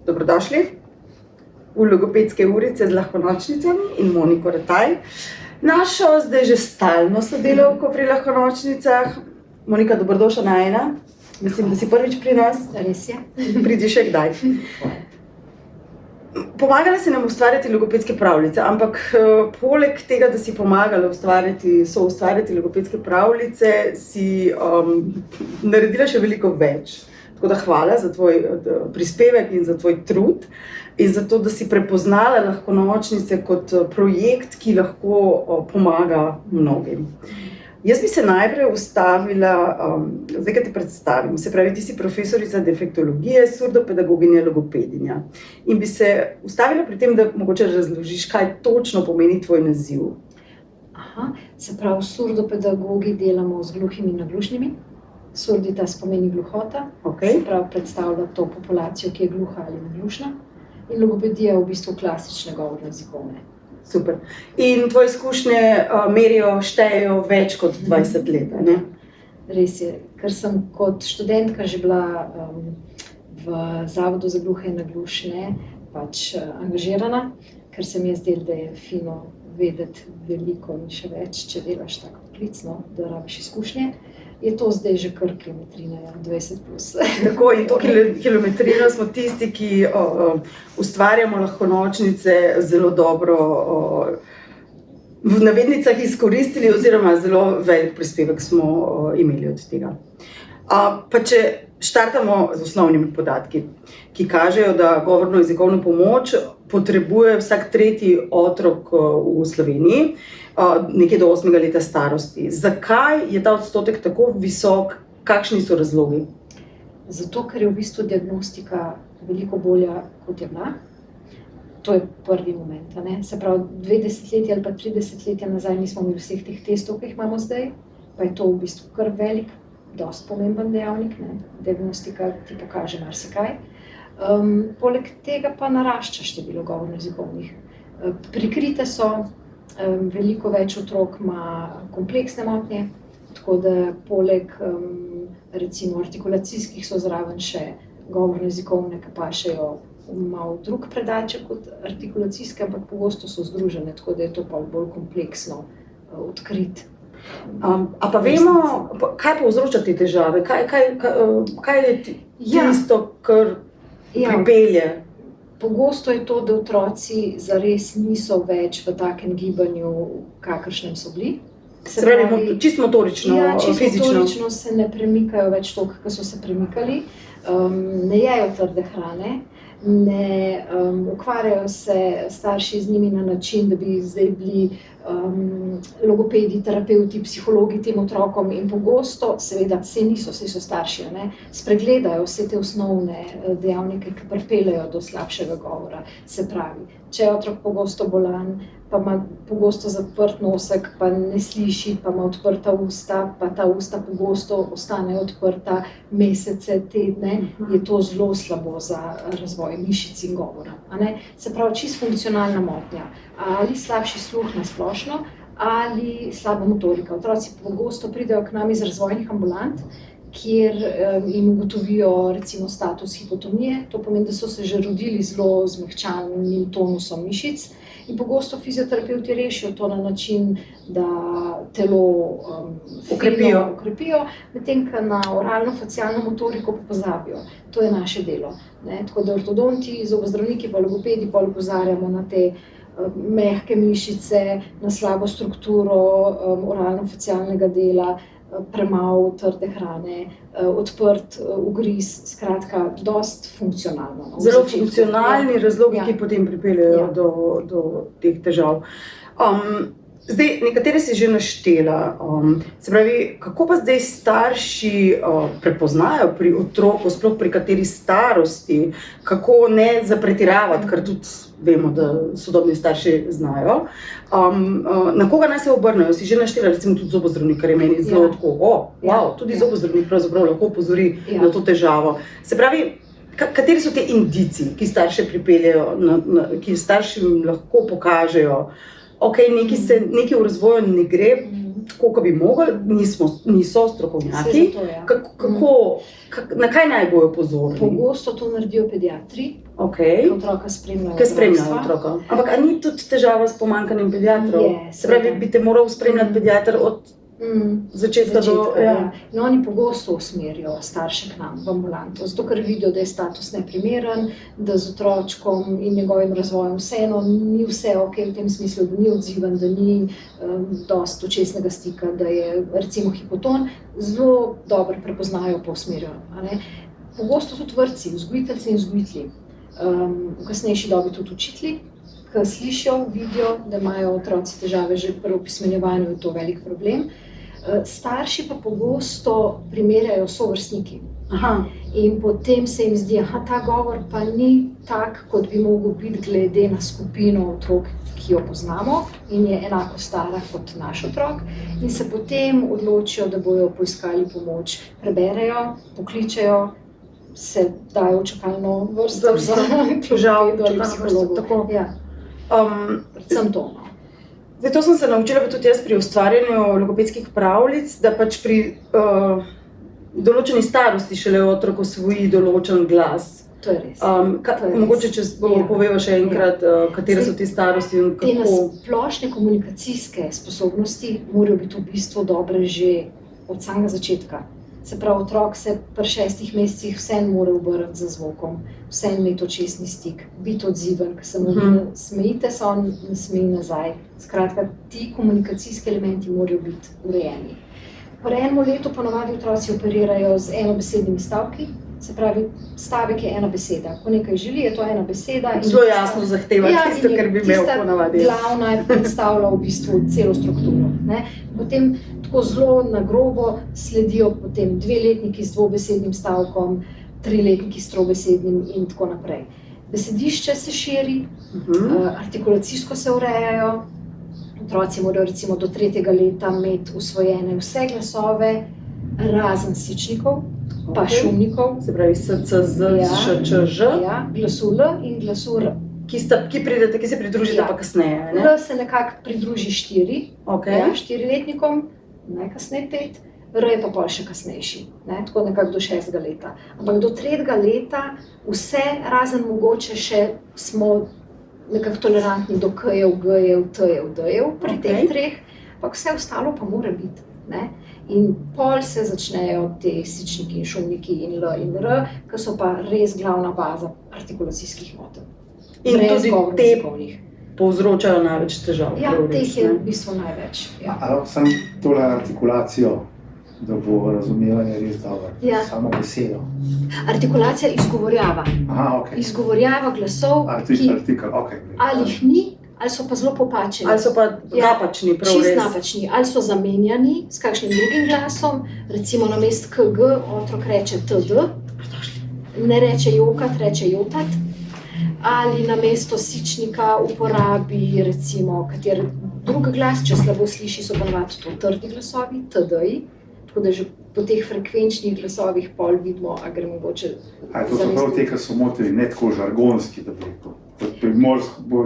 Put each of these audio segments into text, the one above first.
Dobrodošli v Logopedske urice z lahkonočnicami in Moniko Rataj. Našo zdaj že stalno sodelavko pri lahkonočnicah. Monika, dobrodošla najina. Mislim, da si prvič pri nas. Res je. Pridi še kdaj. Pomagala si nam ustvarjati logopedske pravljice, ampak poleg tega, da si pomagala soustvarjati logopedske pravljice, si naredila še veliko več. Tako da hvala za tvoj prispevek in za tvoj trud in za to, da si prepoznala lahkonočnice kot projekt, ki lahko pomaga mnogim. Jaz bi se najprej ustavila, zdaj, kaj te predstavim, se pravi, ti si profesorica defektologije, surdopedagoginja, logopedinja. In bi se ustavila pri tem, da mogoče razložiš, kaj točno pomeni tvoj naziv. Se pravi, surdopedagogi delamo z gluhimi in naglušnimi. Surditas pomeni gluhota, Se pravi, predstavlja to populacijo, ki je gluha ali naglušna. In logopedija je v bistvu klasične govorne jezikovne. Super. In tvoje izkušnje merijo, štejejo več kot 20 let, ne? Res je, ker sem kot študentka že bila v Zavodu za gluhe in naglušne angažirana, ker se mi je zdelo, da je fino vedeti veliko in še več, če delaš tako poklicno, da rabiš izkušnje. Je to zdaj že kar kilometrina, 20+. Tako, in to kilometrino smo tisti, ki ustvarjamo lahkonočnice, zelo dobro v navednicah izkoristili oziroma zelo velik prispevek smo imeli od tega. Pa če štartamo z osnovnimi podatki, ki kažejo, da govorno jezikovno pomoč potrebuje vsak tretji otrok v Sloveniji, nekje do 8. leta starosti. Zakaj je ta odstotek tako visok? Kakšni so razlogi? Zato, ker je v bistvu diagnostika veliko bolja, kot je bila. To je prvi moment. Se pravi, 20 let ali pa 30 let nazaj nismo imeli vseh teh testov, ki jih imamo zdaj, pa je to v bistvu kar velik, dosti pomemben dejavnik. Diagnostika ti pokaže marsikaj. Poleg tega pa narašča število govorno jezikovnih. Prikrite so, veliko več otrok ima kompleksne motnje, tako da poleg recimo artikulacijskih so zraven še govorno jezikovne, ki pašejo malo drug predalček kot artikulacijske, ampak pogosto so združene, tako da je to pa bolj kompleksno odkrit. A pa vemo, kaj povzroča te težave? Kaj je tisto, kar pripelje? Pogosto je to, da otroci zares niso več v takem gibanju, kakršnem so bili. Se pravi, čisto motorično, fizično? Čisto motorično se ne premikajo več toliko, kot so se premikali. Ne jejo trde hrane, ne ukvarjajo se starši z njimi na način, da bi zdaj bili logopedi, terapeuti, psihologi tem otrokom in pogosto, seveda, saj so starši, spregledajo vse te osnovne dejavnike, ki pripeljejo do slabšega govora. Se pravi, če je otrok pogosto bolan, pa ima pogosto zaprt nosek, pa ne sliši, pa ima odprta usta, pa ta usta pogosto ostanejo odprta mesece, tedne, je to zelo slabo za razvoj mišic in govora. Se pravi, čisto funkcionalna motnja. Ali slabši sluh na splošno, ali slaba motorika. Otroci pogosto pridejo k nam iz razvojnih ambulant, kjer jim ugotovijo recimo status hipotonije. To pomeni, da so se že rodili zelo zmehčanim tonusom mišic. In pogosto fizioterapeuti rešijo to na način, da telo okrepijo, medtem ko na oralno-facialno motoriko pozabijo. To je naše delo. Tako da ortodonti, zobozdravniki pa logopedi opozarjamo na te mehke mišice, na slabo strukturo oralno-facialnega dela, premalo trde hrane, odprt ugriz, skratka, dosti funkcionalno. Zelo funkcionalni razlogi, ki potem pripeljejo do teh težav. Zdaj, nekatere si že naštela. Se pravi, kako pa zdaj starši prepoznajo pri otroku, sploh pri kateri starosti, kako ne zapretiravati, ker tudi vemo, da sodobni starši znajo. Na koga naj se obrnejo? Si že naštela, recimo tudi zobozdravnik, kar je meni zelo tako, tudi zobozdravnik pravzaprav lahko opozori na to težavo. Se pravi, kateri so te indici, ki starše pripeljejo, ki staršem lahko pokažejo, nekaj v razvoju ne gre, tako, kot bi mogli, niso strokovnjaki. Zato, ja. Na kaj naj bojo pozorni? Pogosto to naredijo pediatri, Okay. ki otroka spremljajo. Kaj spremljajo otroka? Ampak a ni tudi težava s pomanjkanjem pediatrov? Je, Se pravi, seveda. bi te moral spremljati pediatr od začetka do... Ja. In oni pogosto usmerijo starše k nam v ambulanto, zato ker vidijo, da je status neprimeren, da z otročkom in njegovim razvojem vseeno ni vse ok v tem smislu, da ni odziven, da ni dosti očesnega stika, da je recimo hipoton, zelo dobro prepoznajo pa usmerijo. Pogosto tudi vrtci, vzgojiteljci in vzgojitelji, v kasnejši dobi tudi učitelji, ki slišijo, vidijo, da imajo otroci težave že pri opismenjevanju, je to velik problem. Starši pa pogosto primerjajo sovrstniki. Aha. In potem se jim zdi, da ta govor pa ni tak, kot bi mogel biti glede na skupino otrok, ki jo poznamo in je enako stara kot naš otrok. In se potem odločijo, da bojo poiskali pomoč, preberejo, pokličejo, se dajo v čakalno vrsto za kložalno ali psihologo. Ja. Predvsem to. To sem se naučila pa tudi jaz pri ustvarjanju logopedskih pravljic, da pač pri določeni starosti šele otrok osvoji določen glas. To je res. Mogoče, če poveva še enkrat, katere so te starosti in Te kako. splošne komunikacijske sposobnosti morajo biti v bistvu dobre že od samega začetka. Se pravi, otrok se pri 6 mesecih vseeno mora obrniti za zvokom, vseeno imeti očesni stik, biti odziven, ker se mu smejite, se on ne smeji nazaj. Skratka, ti komunikacijski elementi morajo biti urejeni. Pri enem letu ponavadi otroci operirajo z enobesednimi stavki, se pravi, stavek je ena beseda. Ko nekaj želi, je to ena beseda. Zelo jasno zahteva tisto, kar bi imel ponavadi. Tista glavna predstavlja v bistvu celo strukturo. Potem tako zelo na grobo sledijo potem 2-letniki z dvobesednim stavkom, 3-letniki s trobesednim in tako naprej. Besedišče se širi, artikulacijsko se urejajo, otroci morajo recimo do 3. leta imeti usvojene vse glasove, razen sičnikov, pa šumnikov. Se pravi SC, Z, Š, Č, Ž. Ja, glasu L in glasu R. Ki se pridružite pa kasneje, ne? L se nekako pridruži 4, Okay. 4-letnikom, najkasneje 5, R je pa pol še kasnejši, tako nekako do 6. leta. Ampak do 3. leta vse, razen mogoče še smo nekako tolerantni do K-jev, G-jev, T-jev, D-jev pri teh 3, ampak vse ostalo pa mora biti. In pol se začnejo te sičniki in šumniki in L in R, ki so pa res glavna baza artikulacijskih motenj. In tudi te povzročajo največ težav. Ja, teh je v bistvu največ. Ja. Ali sem tole artikulacijo, da bo razumevanje res dobro? Ja. Samo besedo. Artikulacija izgovorjava. Aha, ok. Izgovorjava glasov, Artikel, ok. ali jih ni, ali so pa zelo popačeni. Ali so pa napačni, prav res. Čist napačni. Ali so zamenjani s kakšnim drugim glasom, recimo namesto KG otrok reče TD, ne reče jokat, reče jotat. Ali namesto sičnika uporabi recimo kateri drug glas, če slabo sliši, so ponavadi to trdi glasovi, TD-ji, tako da že po teh frekvenčnih glasovih pol vidimo, a gre mogoče... A to so prav te, ki so motili, ne tako žargonski, da bi to. Primorsko bo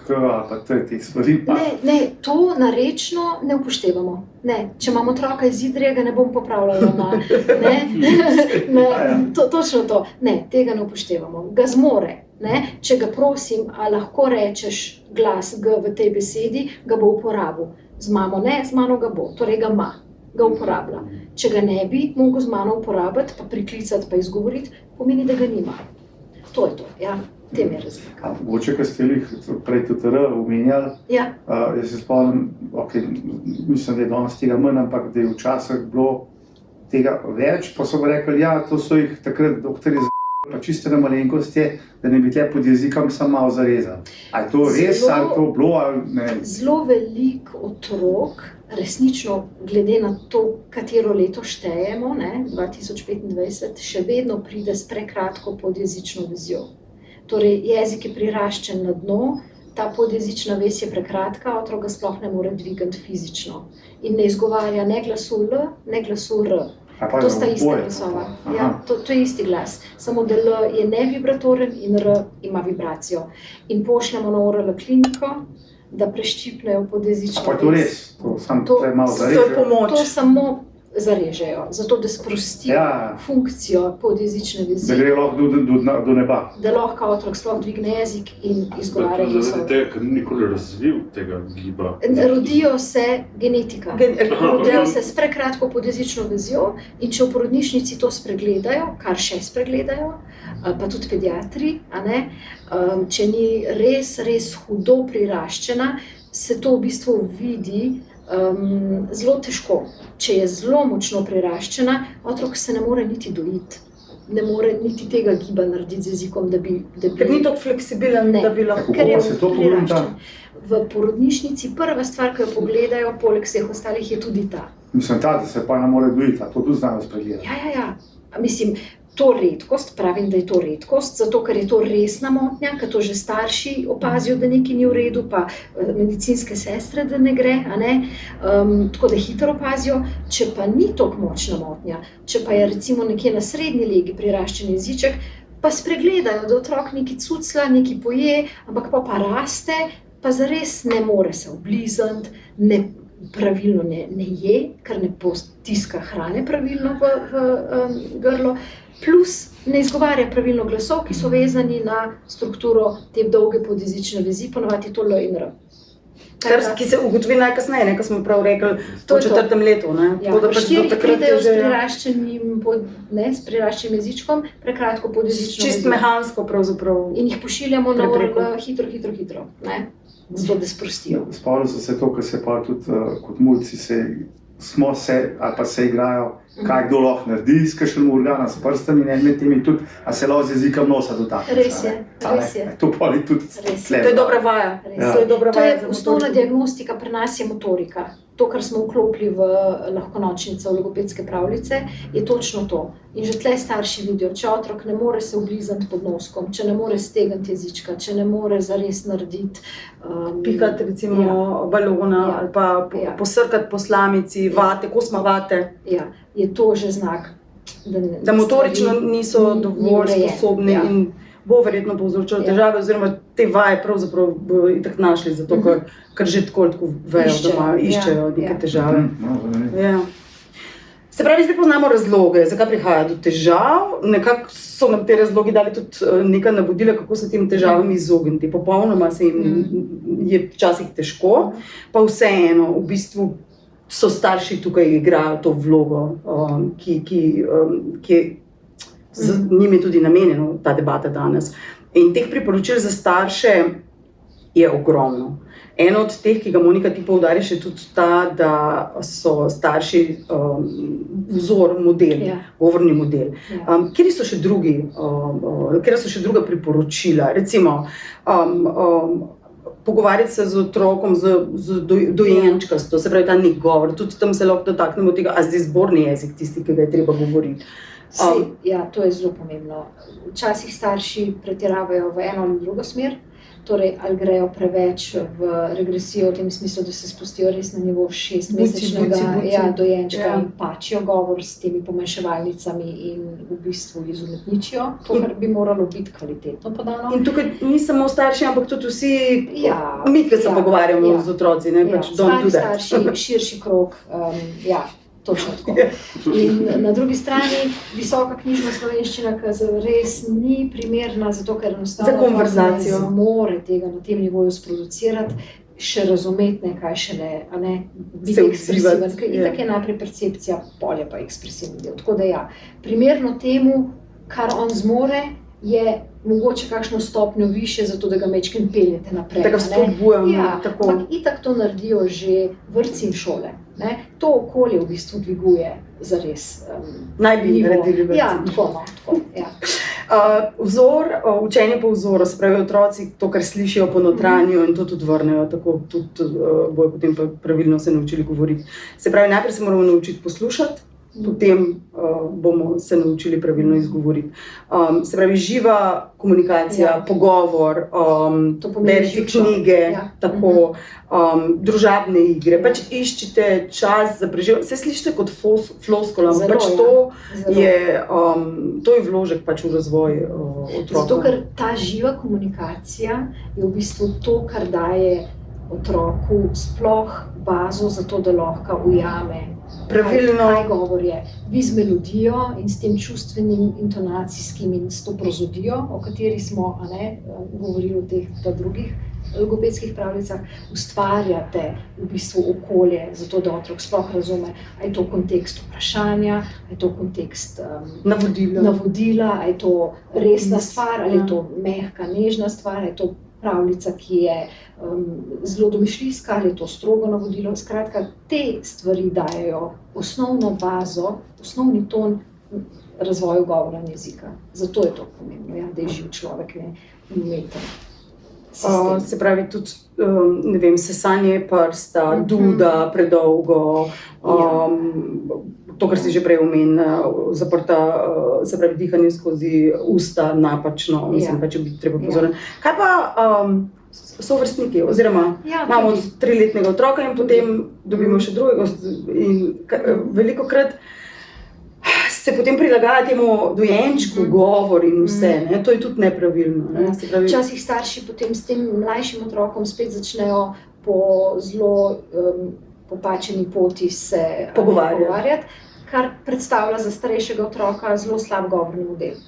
H, pa teh stvari pa... Ne, to narečno ne upoštevamo. Ne, če imam otroka iz Idrije, ga ne bom popravljala točno to. Ne, tega ne upoštevamo. Ga zmore. Če ga prosim, a lahko rečeš glas G v tej besedi, ga bo uporabil. Z mamo ne, z mano ga bo, torej ga ima, ga uporablja. Če ga ne bi mogel z mano uporabiti, pa priklicati, pa izgovoriti, pomeni, da ga nima. To je to, ja, tem je razlika. Mogoče, ko ste jih prej tudi omenjali, jaz se spomnim, mislim, da je danes tega manj, ampak da je včasih bilo tega več, pa so rekli, ja, to so jih takrat doktorji pa čisto na malenkost je, da ne bi tle pod jezikom sam malo zarezal. A je to res, ali to bilo, ali ne? Zelo veliko otrok, resnično glede na to, katero leto štejemo, 2025, še vedno pride s prekratko podjezično vezjo. Torej, jezik je priraščen na dno, ta podjezična vez je prekratka, otrok ga sploh ne more dvigati fizično. In ne izgovarja ne glasu L, ne glasu R. To sta ista glasova. Ja, to je isti glas, samo da L je nevibratoren in R ima vibracijo. In pošljemo na ORL kliniko, da preščipnejo podjezično Pa je to vez. res, to sam tukaj malo To je zarežem. pomoč. To samo zarežejo, zato da sprostijo Ja, funkcijo podjezične da vezi, gre lahko do neba. da lahko otrok sploh dvigne jezik in izgovarja Zaradi glasove. tega, ker ni nikoli razvil tega giba. Rodijo se genetika. Rodijo se s prekratko podjezično vezjo in če v porodnišnici to spregledajo, kar še spregledajo, pa tudi pediatri, a ne, če ni res hudo priraščena, se to v bistvu vidi zelo težko. Če je zelo močno priraščena, otrok se ne more niti dojiti. Ne more niti tega giba narediti z jezikom, da bi Ker ni tako fleksibilen, Ne. da bi lahko. ker je Kako se to pogrunta? priraščen. V porodnišnici prva stvar, ki jo pogledajo, poleg vseh ostalih, je tudi ta. Mislim, da se pa ne more dojiti, a to tudi znajo spregledati. Ja. Mislim, to redkost, pravim, da je to redkost, zato ker je to resna motnja, ker to že starši opazijo, da nekaj ni v redu, pa medicinske sestre, da ne gre, a ne? Tako da hitro opazijo. Če pa ni tako močna motnja, če pa je recimo nekje na srednji legi priraščen jeziček, pa spregledajo, da otrok nekaj cucla, nekaj poje, ampak pa raste, pa zares ne more se oblizniti, pravilno ne je, ker ne potiska hrane pravilno v grlo, plus ne izgovarja pravilno glasov, ki so vezani na strukturo te dolge podjezične vezi, ponavadi je to L in R. Ki se ugotovi najkasneje, ne, ko smo prav rekli, To po je to. 4. letu. Ne? Ja, Tako da v pač do štirih takrat je pridejo s že s priraščenim jezičkom, prekratko podjezično čist vezjo. mehansko pravzaprav. In jih pošiljamo na Prepreko. hitro, ne? Zato da sprostijo. Spomnim se to, ker se pa tudi kot mulci smo se, ali pa se igrajo, kaj kdo lahko naredi s kakšnim organom, s prstami, ne med temi tudi, a se lahko z jezikom nosa dotakneš. Res je, a ne? res je. To pa je tudi Res. tle. To je dobra vaja. Res. Ja. To je dobra To vaja je za osnovna motoriko. diagnostika, pri nas je motorika. To, kar smo vklopili v lahkonočnice, v logopedske pravljice, je točno to. In že tle starši vidijo, če otrok ne more se oblizniti pod noskom, če ne more stegniti jezička, če ne more zares narediti Pikati recimo balona Ja. ali pa Ja. posrkati po slamici, vate, kosma vate, Ja, je to že znak, da motorično stvari niso ni dovolj urejene. sposobni Ja. in bo verjetno povzročilo Ja. težave, oziroma te vaje pravzaprav bodo itak našli, zato ker že tako vejo, Iščejo, da iščejo ja, neke ja. težave. No, zanimivo. Ja. Se pravi, zdaj poznamo razloge, zakaj prihaja do težav. Nekako so nam te razlogi dali tudi neka navodila, kako se tem težavam izogniti. Popolnoma se jim je včasih težko, pa vseeno, v bistvu so starši tukaj igrajo to vlogo, ki je z njimi tudi namenjena ta debata danes. In teh priporočil za starše je ogromno. Eno od teh, ki ga Monika ti poudariš, je tudi ta, da so starši vzor, model, Ja. govorni model. Ja. Kje so še druga priporočila? Recimo, pogovarjati se z otrokom, z dojenčkasto, se pravi ta nek govor, tudi tam se lahko dotaknemo tega, a zdaj zborni jezik tisti, ki ga je treba govoriti. Ja, to je zelo pomembno. Včasih starši pretiravajo v eno ali drugo smer, torej ali grejo preveč v regresijo v tem smislu, da se spustijo res na nivo 6-mesečnega buci. dojenčka Ja. in pačijo govor s temi pomanjševalnicami in v bistvu izumetničijo to, kar bi moralo biti kvalitetno podano. In tukaj ni samo starši, ampak tudi vsi, Ja, mi, ki se ja, pogovarjamo ja. z otroci, ne, pač don't do that. Starši, širši krog, ja, točno tako. In na drugi strani visoka knjižna slovenščina, ki res ni primerna, zato ker enostavno Za konverzacijo. ne zmore tega na tem nivoju sproducirati, še razumeti ne, kaj šele, a ne, biti Se ekspresiven, odzivati, ker ja. itak je najprej percepcija, pol je pa ekspresivni del. Tako da ja, primerno temu, kar on zmore, je mogoče kakšno stopnjo više, zato da ga majčkeno peljete naprej. Da ga a ne. spodbujamo, Ja, tako. ampak itak to naredijo že vrtci in šole. Ne? To okolje v bistvu dviguje zares Naj bi nivo. naredili vrtci. Ja, tako, no, tako, ja. Vzor, učenje po vzoru, se pravi otroci to, kar slišijo, ponotranjijo in to tudi vrnejo, tako tudi bojo potem pa pravilno se naučili govoriti. Se pravi, najprej se moramo naučiti poslušati, potem bomo se naučili pravilno izgovoriti. Se pravi, živa komunikacija, Ja. pogovor, To pomeni berite živčno. knjige, Ja. tako, družabne igre, pač iščite čas za preživljanje. Vse slišite kot floskula, ampak Zelo, pač ja. to Zelo. to je vložek pač v razvoj otroka. Zato, ker ta živa komunikacija je v bistvu to, kar daje otroku sploh bazo za to, da lahko ujame pravilno, kaj govor je. Vi z melodijo in s tem čustvenim, intonacijskim in s to prozodijo, o kateri smo govorili v teh drugih logopedskih pravljicah, ustvarjate v bistvu okolje, zato da otrok sploh razume, a je to kontekst vprašanja, a je to kontekst navodila, a je to resna stvar, ali je to mehka, nežna stvar, a je to pravljica, ki je zelo domišljijska, ali je to strogo navodilo. Skratka, te stvari dajejo osnovno bazo, osnovni ton razvoju govora in jezika. Zato je to pomembno, da je živ človek, ne umeten. Se pravi, tudi ne vem, sesanje prsta, duda predolgo, to, kar si že prej omenil, zaprta, se pravi, dihanje skozi usta napačno, mislim, pa če bi treba pozoren. Kaj pa sovrstniki, oziroma imamo 3-letnega otroka in potem dobimo še drugega in velikokrat se potem prilagaja temu dojenčku, govor in vse, to je tudi nepravilno. Včasih starši potem s tem mlajšim otrokom spet začnejo po zelo popačeni poti se pogovarjati, kar predstavlja za starejšega otroka zelo slab govorni model.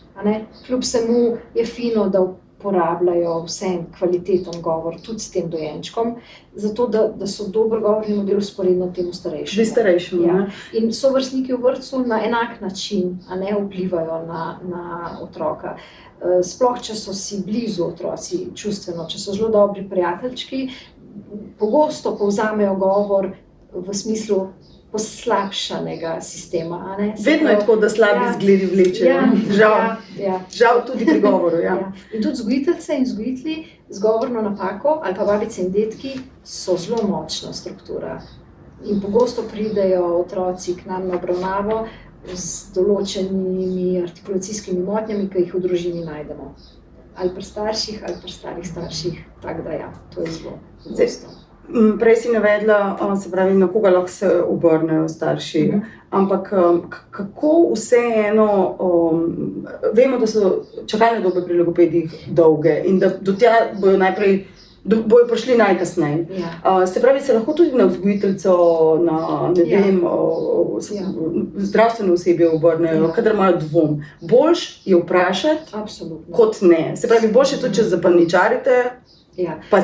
Kljub vsemu je fino, da uporabljajo vsem kvaliteten govor, tudi s tem dojenčkom, zato da so dober govorni model usporedno temu starejšemu. In sovrstniki v vrtcu na enak način vplivajo na otroka. Sploh, če so si blizu otroci čustveno, če so zelo dobri prijateljčki, pogosto povzamejo govor v smislu poslabšanega sistema. Vedno je tako, da slabi zgledi vlečejo. Žal tudi pri govoru. In tudi vzgojiteljice in vzgojitelji z govorno napako ali pa babice in dedki so zelo močna struktura. In pogosto pridejo otroci k nam na obravnavo z določenimi artikulacijskimi motnjami, ki jih v družini najdemo. Ali pri starših, ali pri starih starših. Tako da to je zelo pogosto. Prej si navedla, se pravi, na koga lahko se obrnejo starši, ampak kako vseeno, vemo, da so čakalne dobe pri logopedih dolge in da do tja bojo prišli najkasneje. Se pravi, se lahko tudi na vzgojiteljico, na zdravstveno osebje obrnejo, kadar imajo dvom. Boljš je vprašati, kot ne. Se pravi, boljš je tudi, če zapaničarite, pa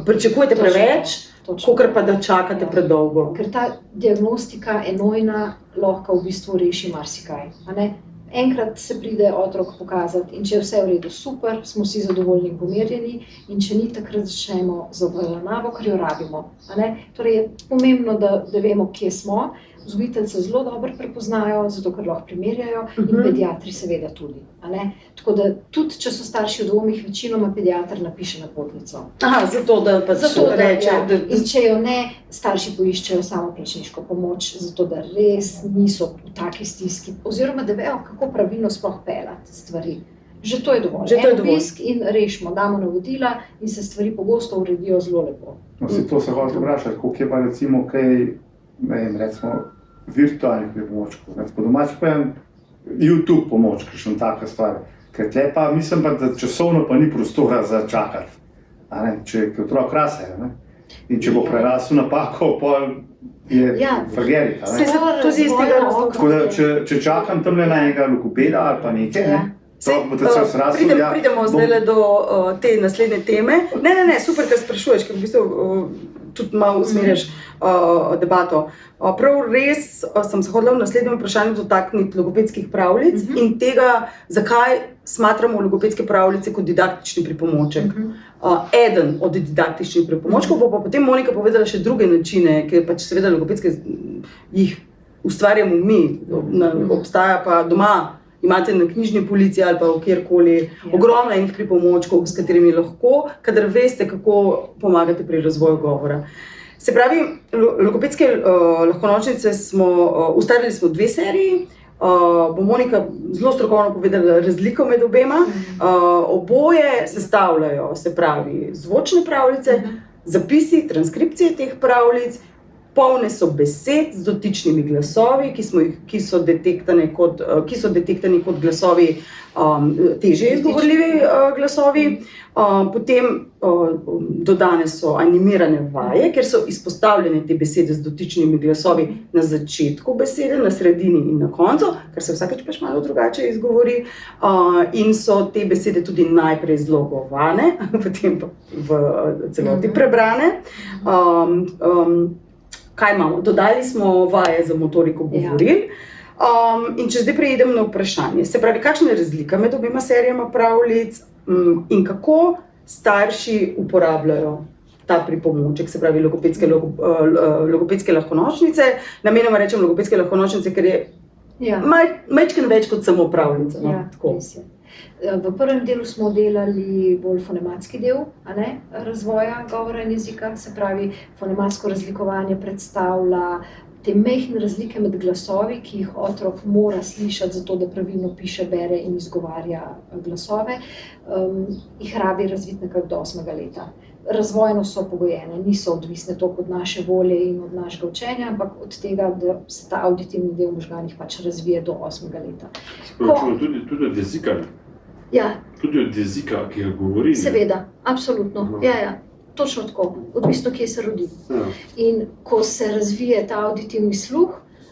pričakujete preveč, kakor pa da čakate predolgo. Ker ta diagnostika enojna lahko v bistvu reši marsikaj. Enkrat se pride otrok pokazati in če je vse v redu, super, smo vsi zadovoljni in pomirjeni, in če ni, takrat začnemo z obravnavo, ker jo rabimo. Torej je pomembno, da vemo, kje smo. Vzgojiteljice zelo dobro prepoznajo, zato ker lahko primerjajo, in pediatri seveda tudi. Tako da tudi, če so starši v dvomih, večinoma pediater napiše napotnico. Zato da reče. In če jo ne, starši poiščejo samoplačniško pomoč, zato da res niso v taki stiski, oziroma da vejo, kako pravilno sploh peljati stvari. Že to je dovolj. Obisk in rešimo, damo navodila in se stvari pogosto uredijo zelo lepo. To se hoče vprašati, koliko je pa recimo kaj, recimo, virtualnih pripomočkov. Po domači povem, YouTube pomoč, kakšna taka stvar. Ker tle pa mislim, da časovno pa ni prostora za čakati. Če je otrok raste. In če bo prerasel napako, pol je forget it. Tako da, če čakam tamle na enega logopeda ali pa nekaj, Pridemo zdaj do te naslednje teme. Ne, super, kar sprašuješ, ker v bistvu tudi malo usmerjaš debato. Prav res sem se hodila v naslednjem vprašanju dotakniti logopedskih pravljic in tega, zakaj smatramo logopedske pravljice kot didaktični pripomoček. Eden od didaktičnih pripomočkov, pa potem Monika povedala še druge načine, ker pač seveda logopedske jih ustvarjamo mi, obstaja pa doma. Imate na knjižni polici ali pa kjerkoli ogromno enih pripomočkov, s katerimi lahko, kadar veste, kako pomagate pri razvoju govora. Se pravi, logopedske lahkonočnice ustvarili smo 2 seriji, bo Monika zelo strokovno povedala razliko med obema. Oboje sestavljajo, se pravi, zvočne pravljice, zapisi, transkripcije teh pravljic polne so besed z dotičnimi glasovi, ki so detektani kot glasovi, težje izgovorljivi glasovi. Potem dodane so animirane vaje, kjer so izpostavljene te besede z dotičnimi glasovi na začetku besede, na sredini in na koncu, ker se vsakeč pač malo drugače izgovori. In so te besede tudi najprej zlogovane, potem pa v celoti prebrane. Kaj imamo? Dodali smo vaje za motoriko govoril. In če zdaj preidem na vprašanje, se pravi, kakšna je razlika med obima serijama pravljic in kako starši uporabljajo ta pripomoček, se pravi logopedske lahkonočnice. Namenoma rečem logopedske lahkonočnice, ker je majčkeno več kot samo pravljica. Res je. V prvem delu smo delali bolj fonematski del, razvoja govora in jezika, se pravi, fonematsko razlikovanje predstavlja te majhne razlike med glasovi, ki jih otrok mora slišati, zato da pravilno piše, bere in izgovarja glasove, jih rabi razviti nekako do 8. leta. Razvojno so pogojene, niso odvisne toliko od naše volje in od našega učenja, ampak od tega, da se ta auditivni del v možganih pač razvije do 8. leta. Tudi od jezika? Ja. Tudi od jezika, ki ga govori? Seveda, absolutno. Ja. Točno tako, odvisno, kje se rodi. In ko se razvije ta auditivni sluh,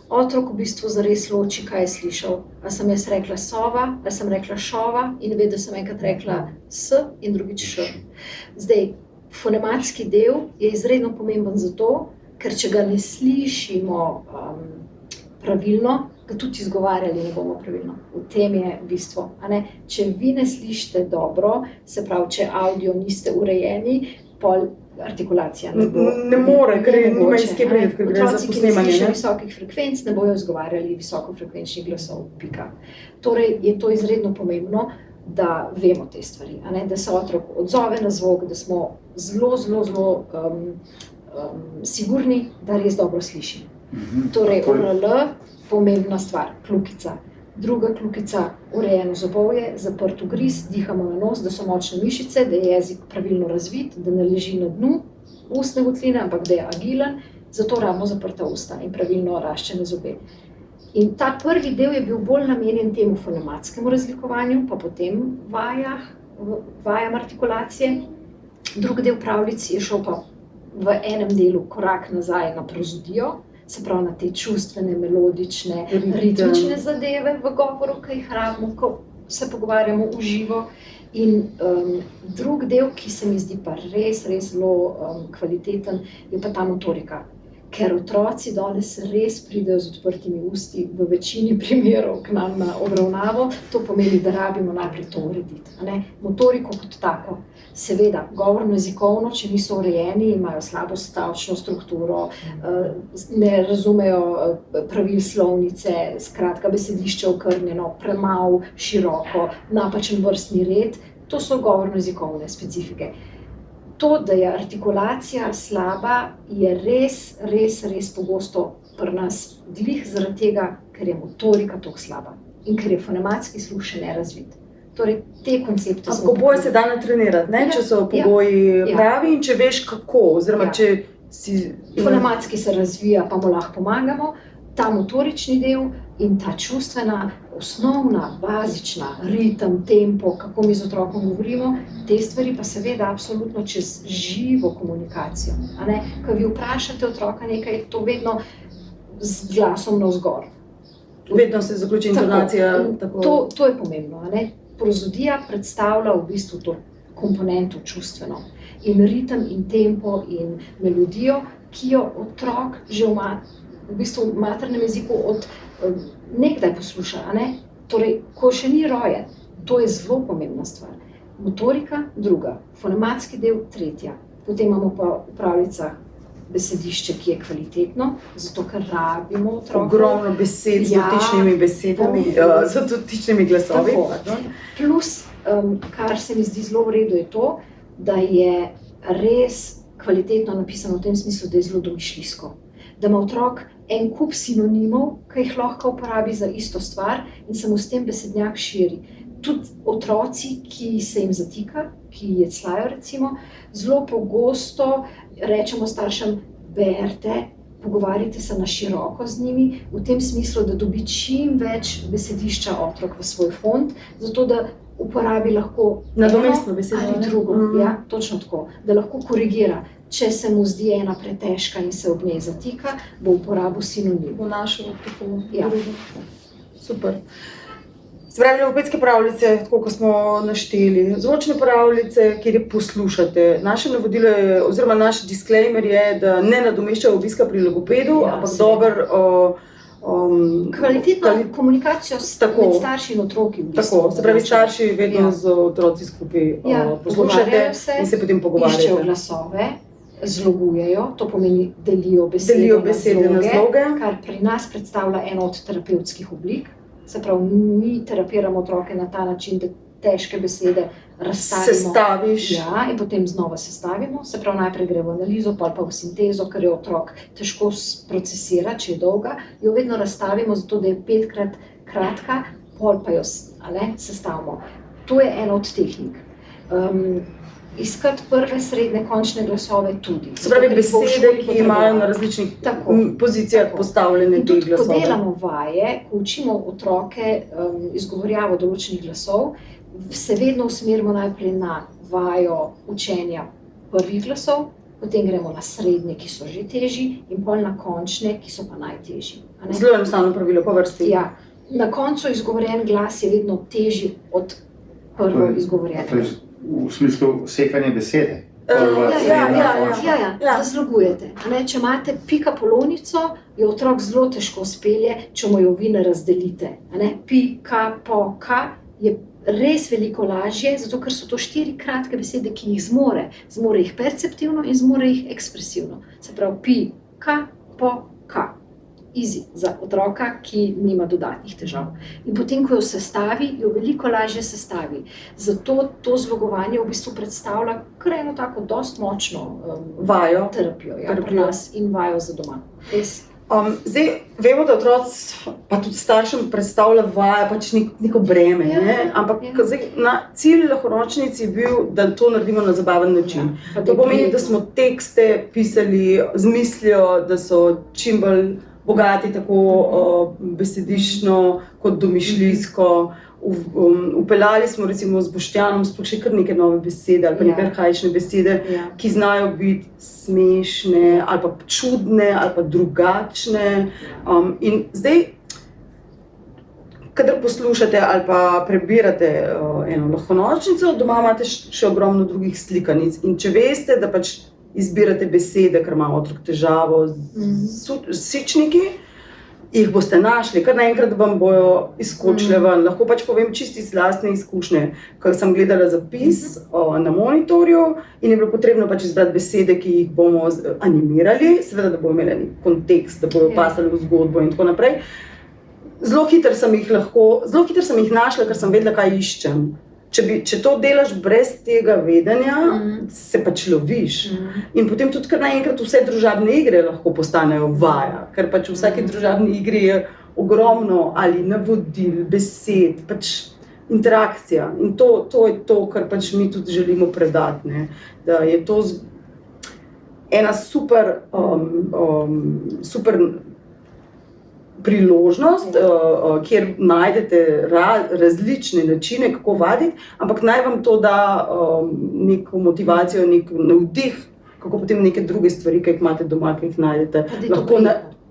otrok v bistvu zares loči, kaj je slišal. A sem jaz rekla sova, a sem rekla šova in ve, da sem enkrat rekla s in drugič š. Zdaj, fonematski del je izredno pomemben zato, ker če ga ne slišimo pravilno, ga tudi izgovarjali ne bomo pravilno. V tem je bistvo. Če vi ne slišite dobro, se pravi, če audio niste urejeni, pol artikulacija ne bo. Ne more, ker je numenski prijed, ker gre za otroci, ki ne slišijo visokih frekvenc, ne bojo izgovarjali visokofrekvenčnih glasov, pika. Torej je to izredno pomembno, da vemo te stvari, da se otrok odzove na zvok, da smo zelo sigurni, da res dobro sliši. Torej, ORL, pomembna stvar, kljukica. Druga kljukica, urejeno zobovje, zaprt ugriz, dihamo na nos, da so močne mišice, da je jezik pravilno razvit, da ne leži na dnu ustne votline, ampak da je agilen, zato rabimo zaprta usta in pravilno raščene zobe. In ta prvi del je bil bolj namenjen temu fonematskemu razlikovanju, pa potem vajam artikulacije. Drugi del pravljic je šel pa v enem delu korak nazaj na prozodijo, se pravi na te čustvene, melodične, ritmične zadeve v govoru, ki jih rabimo, ko se pogovarjamo v živo. In drug del, ki se mi zdi pa res zelo kvaliteten, je pa ta motorika. Ker otroci danes res pridejo z odprtimi usti, v večini primerov k nam na obravnavo, to pomeni, da rabimo najprej to urediti. Motoriko kot tako. Seveda, govorno-jezikovno, če niso urejeni, imajo slabo stavčno strukturo, ne razumejo pravil slovnice, skratka besedišče okrnjeno, premalo široko, napačen vrstni red, to so govorno-jezikovne specifike. To, da je artikulacija slaba, je res pogosto pri nas glih zaradi tega, ker je motorika toliko slaba in ker je fonematski sluh še nerazvit. Torej, te koncepte smo... Oboje se da natrenirati, če so pogoji pravi in če veš kako, oziroma če si... Fonematski se razvija, pa mu lahko pomagamo, ta motorični del in ta čustvena, osnovna, bazična, ritem, tempo, kako mi z otrokom govorimo, te stvari pa seveda absolutno čez živo komunikacijo. Ko vi vprašate otroka nekaj, to vedno z glasom navzgor. Vedno se zaključi intonacija. To je pomembno. Prozodija predstavlja v bistvu to komponento čustveno. In ritem, in tempo, in melodijo, ki jo otrok že v bistvu v maternem jeziku od nekdaj posluša. Torej, ko še ni rojen, to je zelo pomembna stvar. Motorika, druga. Fonematski del, tretja. Potem imamo pa v pravljicah besedišče, ki je kvalitetno, zato ker rabimo otroka. Ogromno besed z dotičnimi besedami, z dotičnimi glasovi. Plus, kar se mi zdi zelo v redu, je to, da je res kvalitetno napisano v tem smislu, da je zelo domišljijsko. Da ima otrok en kup sinonimov, ki jih lahko uporabi za isto stvar in se mu s tem besednjak širi. Tudi otroci, ki se jim zatika, ki jecljajo recimo, zelo pogosto rečemo staršem, berite, pogovarjajte se na široko z njimi, v tem smislu, da dobi čim več besedišča otrok v svoj fond, zato da uporabi lahko nadomestno besedo ali drugo. Ja, točno tako, da lahko korigira. Če se mu zdi ena pretežka in se ob njej zatika, bo uporabil sinonim. Bo našel tako Ja. drugo. Super. Se pravi, logopedske pravljice, tako kot smo našteli, zvočne pravljice, kjer je poslušate. Naše navodilo je, oziroma naš disclaimer je, da ne nadomeščajo obiska pri logopedu, Ja, ampak seveda. dober Kvalitetno komunikacijo med starši in otroki. V bistvu. Tako, se pravi, starši vedno Ja. z otroci skupaj Ja, poslušate pogovarjajo se, in se potem iščejo pogovarjate. glasove, zlogujejo, to pomeni delijo besede, Delijo besede na zloge. kar pri nas predstavlja eno od terapevtskih oblik. Se pravi, mi terapiramo otroke na ta način, da težke besede razstavimo. Sestaviš. Ja, in potem znova sestavimo. Se pravi, najprej gre v analizo, pa v sintezo, ker je otrok težko procesira, če je dolga. Jo vedno razstavimo, zato da je 5-krat kratka, pol pa jo sestavimo. To je ena od tehnik. Iskati prve, srednje, končne glasove tudi. Se pravi, Zato, ker jih bo v besede, šoli ki imajo na potrebovali. različnih Tako, pozicijah tako. postavljene In te tudi, ko glasove. delamo vaje, ko učimo otroke izgovorjavo določenih glasov, se vedno usmerimo najprej na vajo učenja prvih glasov, potem gremo na srednje, ki so že težji, in pol na končne, ki so pa najtežji. A ne? Zelo enostavno pravilo, po vrsti. Ja, na koncu izgovorjen glas je vedno težji od prvo To izgovorjenega. je v smislu sekanja besede. Ja, da zlogujete. A ne, če imate pika polonico, jo otrok zelo težko spelje, če mu jo vi ne razdelite. A ne, pika, poka je res veliko lažje, zato ker so to 4 kratke besede, ki jih zmore. Zmore jih perceptivno in zmore jih ekspresivno. Se pravi, pika, poka. Easy za otroka, ki nima dodatnih težav. In potem, ko jo sestavi, jo veliko lažje sestavi. Zato to zlogovanje v bistvu predstavlja kar eno tako dost močno Vajo. terapijo, ja, Terapijo. pri nas in vajo za doma. Res. Zdaj, vemo, da otroci, pa tudi staršem predstavlja vaja pač neko breme, Ja, ne? Ampak ja. zdaj, cilj lahkoročnic je bil, da to naredimo na zabaven način. Pa To je pomeni, prijetno. da smo tekste pisali z mislijo, da so čim bolj bogati, tako besedišno kot domišljijsko. Upeljali smo recimo z Boštjanom sploh še kar neke nove besede ali pa neke Ja. arhaične besede, Ja. ki znajo biti smešne ali pa čudne ali pa drugačne. In zdaj, kadar poslušate ali pa prebirate eno lahkonočnico, doma imate še ogromno drugih slikanic. In če veste, da pač izbirate besede, ker ima otrok težavo s sičniki, jih boste našli, kar naenkrat vam bojo izskočile ven. Lahko pač povem čisto iz lastne izkušnje, ko sem gledala zapis na monitorju in je bilo potrebno pač izbrati besede, ki jih bomo animirali, seveda, da bojo imeli nek kontekst, da bojo pasali v zgodbo in tako naprej. Zelo hitro sem jih našla, ker sem vedela, kaj iščem. Če to delaš brez tega vedenja, se pač loviš. In potem tudi kar naenkrat vse družabne igre lahko postanejo vaja, ker pač v vsaki družabni igri je ogromno ali navodil, besed, pač interakcija. In to je to, kar pač mi tudi želimo predati, ne? Da je to ena super priložnost, kjer najdete različne načine, kako vaditi, ampak naj vam to da neko motivacijo, nek navdih, kako potem neke druge stvari, ki jih imate doma, ki jih najdete, lahko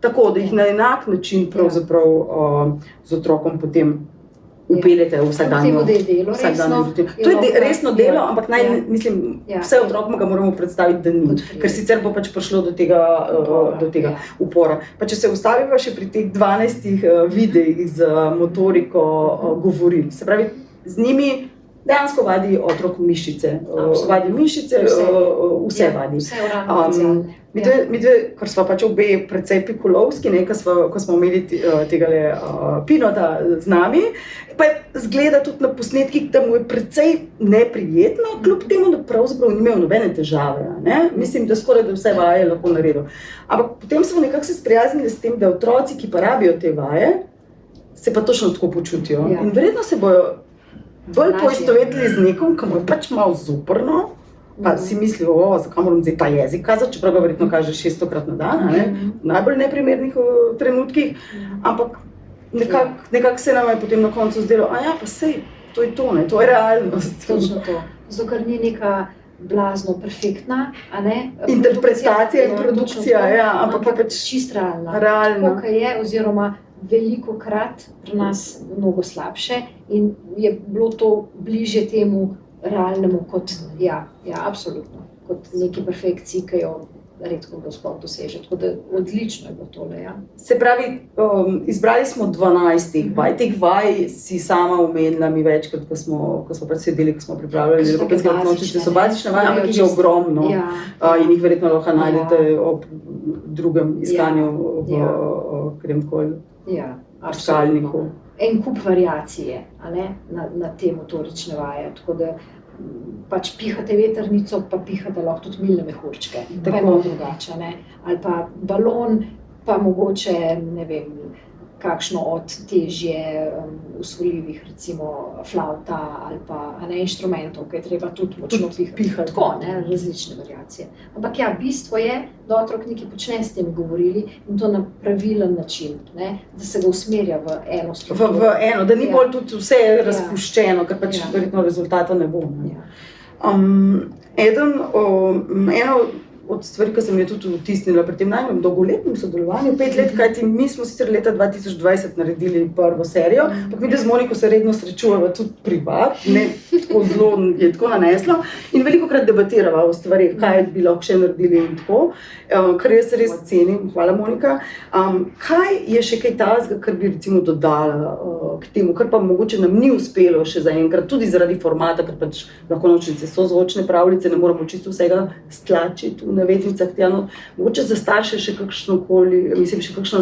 tako, da jih na enak način pravzaprav z otrokom potem upeljete v vsakdanjo rutino. To je resno delo, ampak vse otrokom ga moramo predstaviti, da ni, ker sicer bo pač prišlo do tega upora. Pa če se ustavimo še pri teh 12 videih z motoriko govoril, se pravi, z njimi dejansko vadi otrok mišice, vse vadi. Mi dve, ker smo pač obe precej pikolovski, ko smo imeli tegale Pinota z nami, pa zgleda tudi na posnetkih, da mu je precej neprijetno, kljub temu, da pravzaprav ni imel nobene težave. Mislim, da skoraj da vse vaje lahko naredil. Ampak potem smo nekako se sprijaznili s tem, da otroci, ki pa rabijo te vaje, se pa točno tako počutijo. In verjetno se bojo bolj poistovetili z nekom, ki mu je pač malo zoprno, Pa si mislijo, zakaj moram zdaj ta jezik kazati, čeprav ga verjetno kaže 600-krat na dan, v najbolj neprimernih trenutkih, ampak nekako se nam je potem na koncu zdelo, pa sej, to je to, ne, to je realnost. Točno to. Zato, ker ni neka blazno perfektna, interpretacija in produkcija, ampak je pač čist realna. Realno. Tako je, oziroma veliko krat pri nas mnogo slabše in je bilo to bližje temu realnemu kot, absolutno, kot neki perfekciji, ki jo redko kdo sploh doseže. Tako da odlično je bilo tole, Se pravi, izbrali smo 12 vaj. Teh vaj si sama omenila mi večkrat, ko smo predsedeli, ko smo pripravljali Logopedske nočnice. So bazične vaje, ampak jih je ogromno. In jih verjetno lahko najdete ob drugem iskanju v kremkoli. Absolutno. En kup variacije na te motorične vaje, tako da pač pihate vetrnico, pa pihate lahko tudi milne mehurčke, pa je malo drugače, ali pa balon, pa mogoče, ne vem, kakšno od težje usvojljivih, recimo flauta ali pa inštrumentov, ki je treba tudi močno pihati. Tako, različne variacije. Ampak bistvo je, da otrok nekaj počne s tem govorili in to na pravilen način, da se ga usmerja v eno strukturo. V eno, da ni bolj tudi vse razpuščeno, ker pač verjetno rezultata ne bo. Eno od stvari, ki sem je tudi vtisnila pri tem najmanj dolgoletnem sodelovanju, 5 let, kajti mi smo sicer leta 2020 naredili prvo serijo, ampak mi z Moniko se redno srečujemo tudi privat, tako zelo je tako naneslo in velikokrat debatirava o stvarih, kaj bi lahko še naredili in tako, kar jaz res cenim, hvala Monika. Kaj je še kaj tazga, kar bi recimo dodala k temu, kar pa mogoče nam ni uspelo še zaenkrat, tudi zaradi formata, ker pač lahko nočnice so zvočne pravljice, ne moramo čisto vsega stlačiti v navednicah, mogoče za starše še kakšno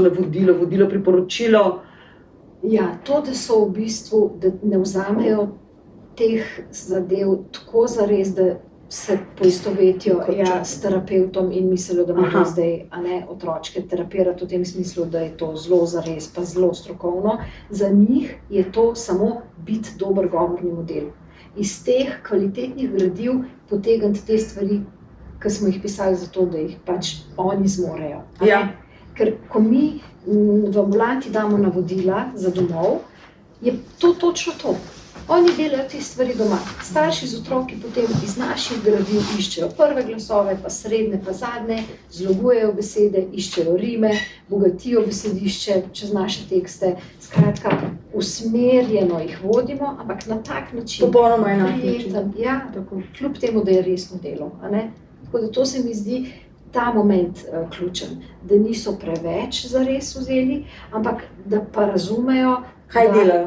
navodilo, vodilo, priporočilo? To, da so v bistvu, da ne vzamejo teh zadev tako zares, da se poistovetijo s terapevtom in mislijo, da morajo zdaj otročke terapirati v tem smislu, da je to zelo zares, pa zelo strokovno. Za njih je to samo biti dober govorni model. Iz teh kvalitetnih gradiv potegniti te stvari, ki smo jih pisali zato, da jih pač oni zmorejo. Ker ko mi v ambulanti damo navodila za domov, je to točno to. Oni delajo te stvari doma. Starši z otroki potem iz naših gradiv iščejo prve glasove, pa srednje, pa zadnje, zlogujejo besede, iščejo rime, bogatijo besedišče čez naše tekste. Skratka, usmerjeno jih vodimo, ampak na tak način. Popolnoma enak način. Kljub temu, da je resno delo. Tako da to se mi zdi ta moment ključen, da niso preveč zares vzeli, ampak da pa razumejo, kaj delajo.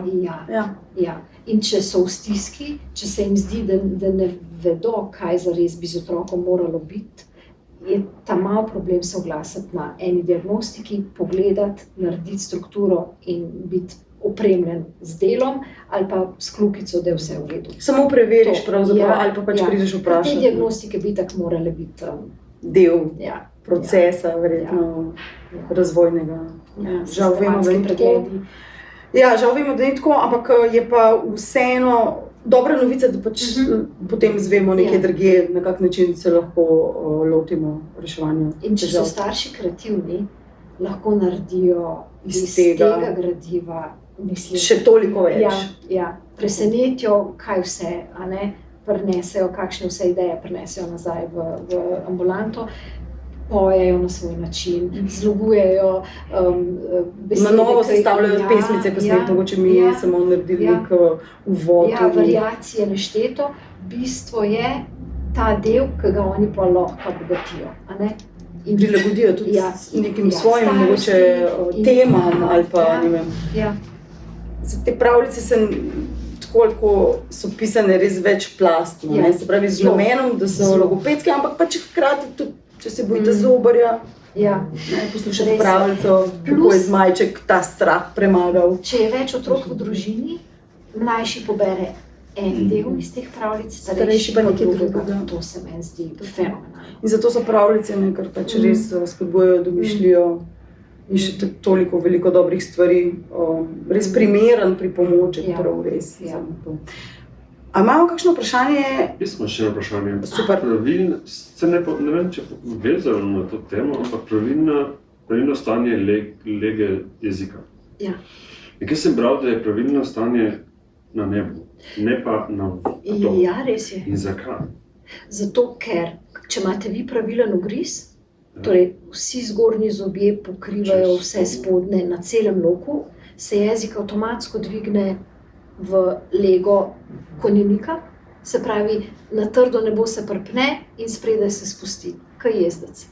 In če so v stiski, če se jim zdi, da ne vedo, kaj zares bi z otrokom moralo biti, je ta mal problem se oglasiti na eni diagnostiki, pogledati, narediti strukturo in biti opremljen z delom ali pa s kljukico, da je vse v redu. Samo preveriš pravzaprav ali pa pač prideš vprašati. Te diagnostike bi tako morale biti del procesa, verjetno razvojnega. Žal vemo, da ni tako. Žal vemo, da ni tako, ampak je pa vseeno dobra novica, da pač potem izvemo nekaj drugje, na kak način se lahko lotimo reševanja. In če so starši kreativni, lahko naredijo iz tega gradiva še toliko več. Presenetijo, kaj vse, prinesejo, kakšne vse ideje prinesejo nazaj v ambulanto, pojejo na svoj način, zlogujejo besede. Na novo sestavljajo pesmice, ko smo jih mogoče mi samo naredili nek uvod. Variacije nešteto. Bistvo je ta del, ki ga oni pa lahko obogatijo. In prilagodijo tudi nekim svojim mogoče temam ali pa ne vem. Te pravljice so pisane res večplastno, se pravi z namenom, da so logopedske, ampak pač hkrati tudi, če se bojite zobarja, poslušate pravljico, kako je zmajček ta strah premagal. Če je več otrok v družini, mlajši pobere en del iz teh pravljic, starejši pa nekaj drugega. To se meni zdi fenomenalno. In zato so pravljice nekaj pač res spodbujajo domišljijo in še toliko veliko dobrih stvari, res primeren pripomoček, prav res. A imamo kakšno vprašanje? Jaz imam še eno vprašanje. Super. Ne vem, če je vezano na to temo, ampak pravilno stanje lege jezika. Ja. Nekaj sem bral, da je pravilno stanje na nebu, ne pa na potoku. Ja, res je. In zakaj? Zato, ker če imate vi pravilen ugriz, torej vsi zgornji zobje pokrivajo vse spodnje na celem loku, se jezik avtomatsko dvigne v lego konjenika, se pravi, na trdo nebo se prpne in spredaj se spusti, kot jezdec.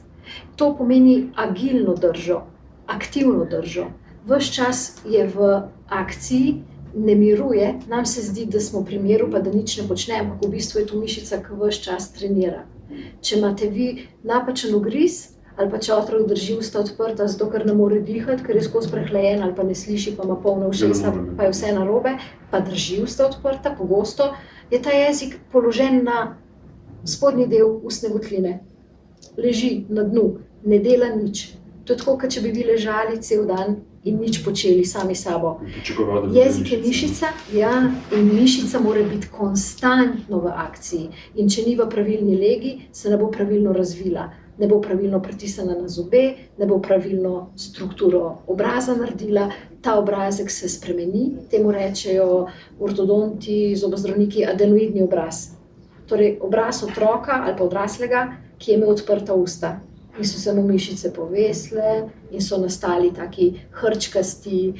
To pomeni agilno držo, aktivno držo. Ves čas je v akciji, ne miruje, nam se zdi, da smo pri miru, pa da nič ne počne, ampak v bistvu je to mišica, ki ves čas trenira. Če imate vi napačen ugriz, ali pa če otrok drži usta odprta, zato ker ne more dihati, ker je skozi prehlajen ali pa ne sliši, pa ima polna ušesa, pa je vse narobe, pa drži usta odprta, pogosto je ta jezik položen na spodnji del ustne votline. Leži na dnu, ne dela nič. To je tako, kot če bi vi ležali cel dan in nič počeli sami sabo. Jezik je mišica, ja, in mišica mora biti konstantno v akciji. In če ni v pravilni legi, se ne bo pravilno razvila. Ne bo pravilno pritisnjena na zobe, ne bo pravilno strukturo obraza naredila, ta obrazek se spremeni, temu rečejo ortodonti, zobozdravniki adenoidni obraz. Torej obraz otroka ali pa odraslega, ki je imel odprta usta in so se mu mišice povesle in so nastali taki hrčkasti,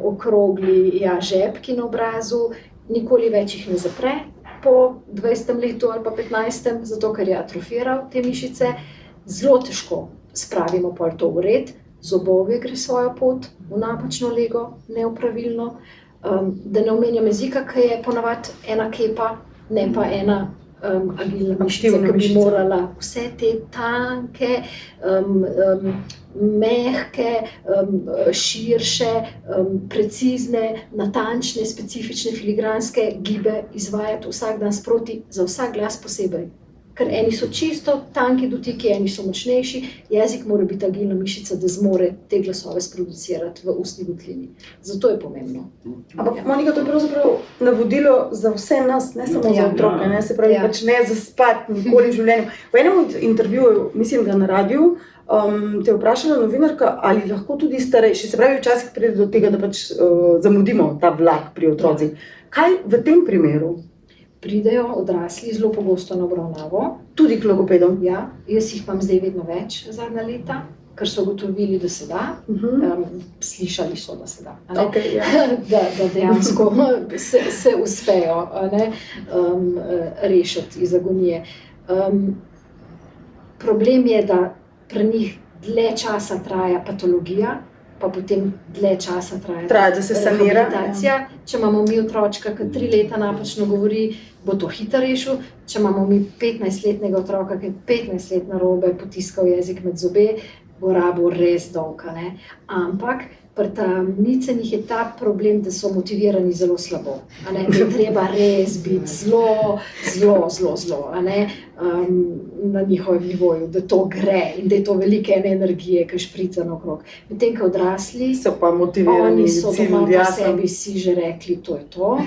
okrogli žepki na obrazu, nikoli več jih ne zapre po 20. letu ali pa 15. zato ker je atrofiral te mišice. Zelo težko spravimo pol to v red, zobovje gre svojo pot v napačno lego, neopravilno, da ne omenjam jezika, ki je ponavadi ena kepa, ne pa ena agilna mišica, ki bi morala vse te tanke, mehke, širše, precizne, natančne, specifične, filigranske gibe izvajati vsak dan sproti, za vsak glas posebej. Ker eni so čisto tanki dotiki, eni so močnejši, jezik mora biti agilna mišica, da zmore te glasove sproducirati v ustni votlini. Zato je pomembno. Ampak Monika, to je pravzaprav navodilo za vse nas, ne samo za otroke, ne? Se pravi, pač ne zaspati nikoli v življenju. V enem intervjuju, mislim, da na radiju, te je vprašala novinarka, ali lahko tudi starejši, se pravi, včasih pride do tega, da pač zamudimo ta vlak pri otrocih. Kaj v tem primeru? Pridejo odrasli zelo pogosto na obravnavo. Tudi k logopedom? Ja, jaz jih imam zdaj vedno več zadnja leta, ker so ugotovili, da se da. Slišali so, da se da. Okay, ja. Da dejansko se uspejo rešiti iz agonije. Problem je, da pri njih dlje časa traja patologija, pa potem dlje časa traja da se sanira. Če imamo mi otročka, ki 3 leta napačno govori, bo to hitro rešil. Če imamo mi 15-letnega otroka, ki je 15 let narobe potiskal jezik med zobe, bo rabo res dolga. Ampak pri tamnicenih je ta problem, da so motivirani zelo slabo. Da je treba res biti zelo na njihovem nivoju, da to gre in da je to velike energije, ki šprica naokrog. Medtem, ko odrasli, so pa motivirani, oni so doma po sebi si že rekli, to je to,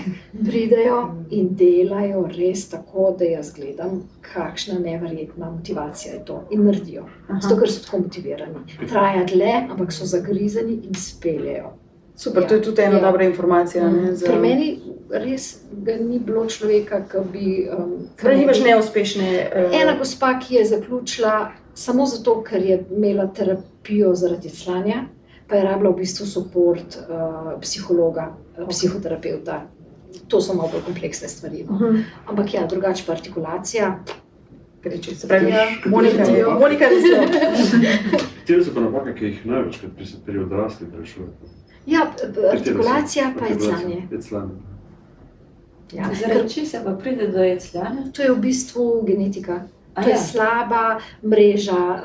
pridejo in delajo res tako, da jaz gledam, kakšna neverjetna motivacija je to in naredijo. Zato, ker so tako motivirani. Traja dlje, ampak so zagrizani in speljejo. Super, to je tudi ena dobra informacija. Pri meni res ni bilo človeka, ki bi... Nimaš neuspešne... Ena gospa, ki je zaključila samo zato, ker je imela terapijo zaradi slanja, pa je rabila v bistvu suport psihologa, psihoterapeuta. To so malo bolj kompleksne stvari. Ampak ja, drugače pa artikulacija... Se pravi, Monika je zelo. Katere so pa napake, ki jih največkrat pri odraslih rešujete? Ja, artikulacija pa jecljanje. Zaradi česa pa pride do jecljanja? To je v bistvu genetika. To je slaba mreža.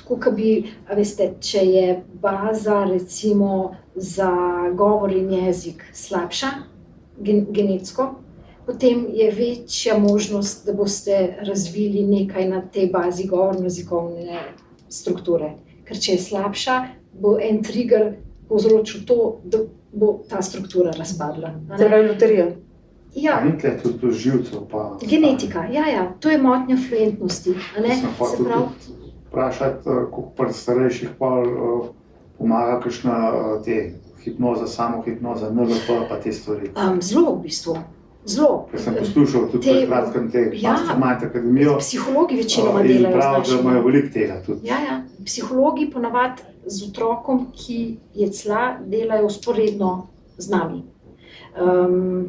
Tako, kot bi, veste, če je baza recimo za govor in jezik slabša, genetsko, potem je večja možnost, da boste razvili nekaj na tej bazi govorno-jezikovne strukture. Ker če je slabša, bo en trigger povzročil to, da bo ta struktura razpadla. Se pravi loterija? Ja. Ni tle tudi živcev. Genetika, ja, to je motnja fluentnosti. Se pravi, vprašati, koliko pri starejših pomaga kakšna hipnoza, samohipnoza, NLP pa te stvari. Zelo v bistvu. Zelo. Ker sem poslušal tudi pred kratkim Mastermind akademijo. Psihologi večinoma delajo z prav, da imajo veliko tega tudi. Ja. Psihologi ponavadi z otrokom, ki je cla, delajo vzporedno z nami,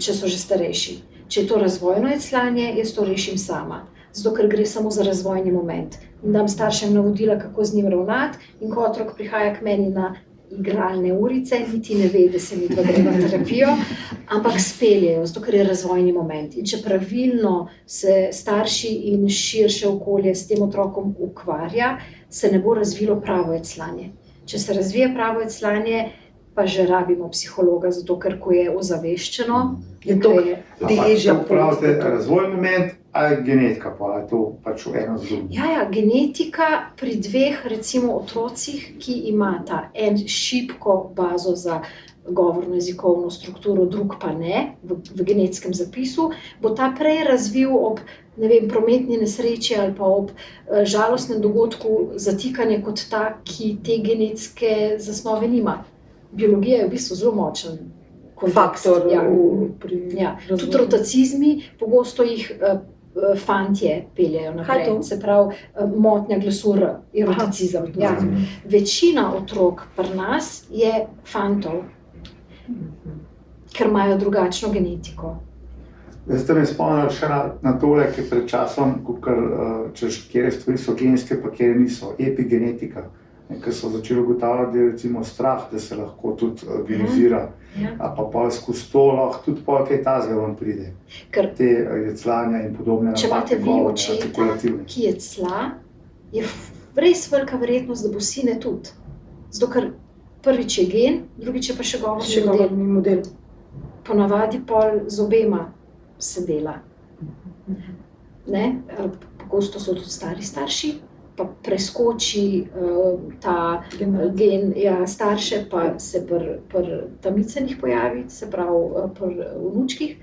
če so že starejši. Če je to razvojno jecljanje, jaz to rešim sama. Zato, ker gre samo za razvojni moment. Dam staršem navodila, kako z njim ravnati, in ko otrok prihaja k meni na igralne urice, niti ne ve, da se mi greva terapijo, ampak speljejo, zato ker je razvojni moment. In če pravilno se starši in širše okolje s tem otrokom ukvarja, se ne bo razvilo pravo jecljanje. Če se razvije pravo jecljanje, pa že rabimo psihologa, zato ker ko je ozaveščeno, je to težja pot. Pravite, razvoj moment, ali genetika, pa je to pač eno z drugim? Ja, genetika pri dveh, recimo otrocih, ki imata en šibko bazo za govorno-jezikovno strukturo, drug pa ne, v genetskem zapisu, bo ta prej razvil ob prometni nesreči ali pa ob žalostnem dogodku zatikanje kot ta, ki te genetske zasnove nima. Biologija je v bistvu zelo močen faktor. Tudi rotacizmi, pogosto jih fantje peljejo naprej. Se pravi, motnja glasu R je rotacizem. Večina otrok pri nas je fantov, ker imajo drugačno genetiko. Zdaj ste me spomnili še na tole, ki pred časom, kjer stvari so genske, pa kjer niso, epigenetika. Ker so začeli ugotavljati, da je recimo strah, da se lahko tudi genizira, pa skozi to lahko tudi kaj tazga vam pride. Te jecljanja in podobne napake. Če imate vi očeta, ki je cla, je res velika verjetnost, da bo sine tudi. Zato, ker prvič je gen, drugič je pa še govorni model. Ponavadi pol z obema se dela. Pogosto so tudi stari starši, pa preskoči ta gen starše, pa se pri tamicenih pojavi, se pravi pri vnučkih.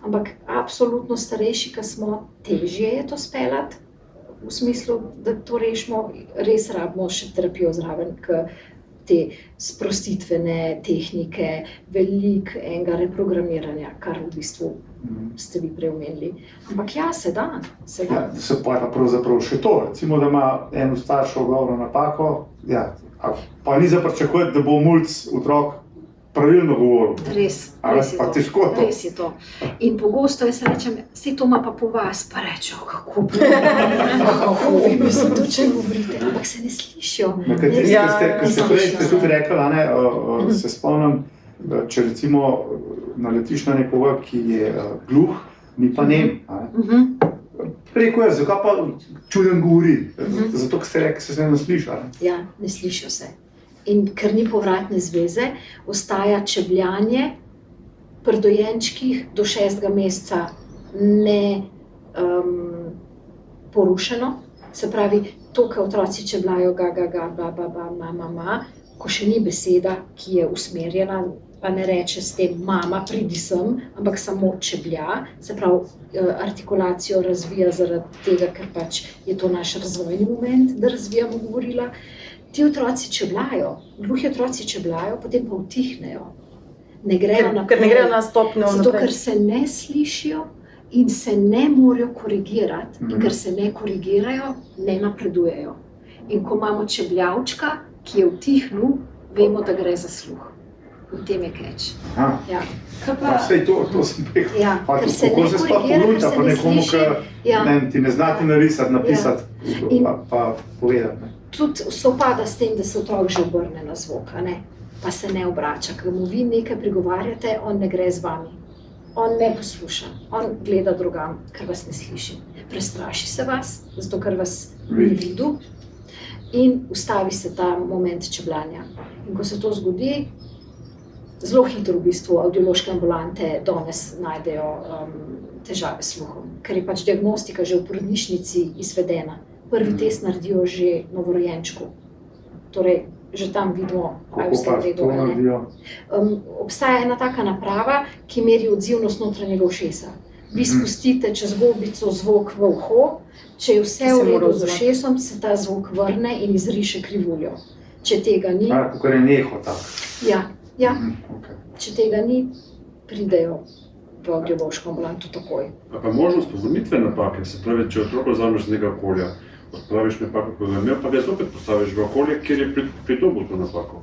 Ampak absolutno starejši, ki smo, težje je to speljati, v smislu, da to rešimo, res rabimo še terapijo zraven, te sprostitvene tehnike, veliko enega reprogramiranja, kar v bistvu ste vi prej omenili. Ampak se da. Se pa pravzaprav še to, recimo, da ima en staršev govorno napako, pa ni za pričakovati, da bo mulc otrok pravilno govoril. Res je to. In pogosto jaz rečem, saj to ima pa po vas, pa rečejo, kako vi mislim, to če govorite, ampak se ne slišijo. Ker ste prej tudi rekli, se spomnim, če recimo naletiš na nekoga, ki je gluh, ni pa nem, preko jezika pa čuden govori, zato ker ste rekli, se ne sliša. Ja, ne slišijo se. In ker ni povratne zveze, ostaja čebljanje pri dojenčkih do 6. meseca ne porušeno. Se pravi, to, kar otroci čebljajo ga, ba, ma, ko še ni beseda, ki je usmerjena, pa ne reče s tem mama, pridi sem, ampak samo čeblja, se pravi, artikulacijo razvija zaradi tega, ker pač je to naš razvojni moment, da razvijamo govorila. Ti otroci čebljajo, gluhi otroci čebljajo, potem pa utihnejo. Ne grejo naprej. Ker ne grejo na stopnjo naprej. Zato, ker se ne slišijo in se ne morajo korigirati. In ker se ne korigirajo, ne napredujejo. In ko imamo čebljavčka, ki je utihnil, vemo, da gre za sluh. V tem je catch. Sej to sem rekel. Ker se ne korigira, ker se ne sliši. Ti ne znate narisati, napisati, pa povedati. Tudi sovpada s tem, da se otrok že obrne na zvok, pa se ne obrača. Ker mu vi nekaj prigovarjate, on ne gre z vami. On ne posluša, on gleda drugam, ker vas ne sliši. Prestraši se vas, zato ker vas ni videl in ustavi se ta moment čebljanja. In ko se to zgodi, zelo hitro v bistvu audiološke ambulante danes najdejo težave s sluhom, ker je pač diagnostika že v porodnišnici izvedena. Prvi test naredijo že novorojenčku. Torej, že tam vidimo, kaj Kako vse pa v redu. to a ne. naredijo? Obstaja ena taka naprava, ki meri odzivnost notranjega ušesa. Vi spustite čez gobico zvok v uho, če je vse Se v mora redu z odzvati. ušesom, se ta zvok vrne in izriše krivuljo. Če tega ni, Kakor je neho tako. ja, Okay. če tega ni, pridejo v audiološko ambulanto takoj. A pa možnost povrnitve napake, se pravi, če otrok vzameš z nekega okolja, odpraviš napako, ko ga je imel, pa ga zopet postaviš v okolje, kjer je pridobil to napako.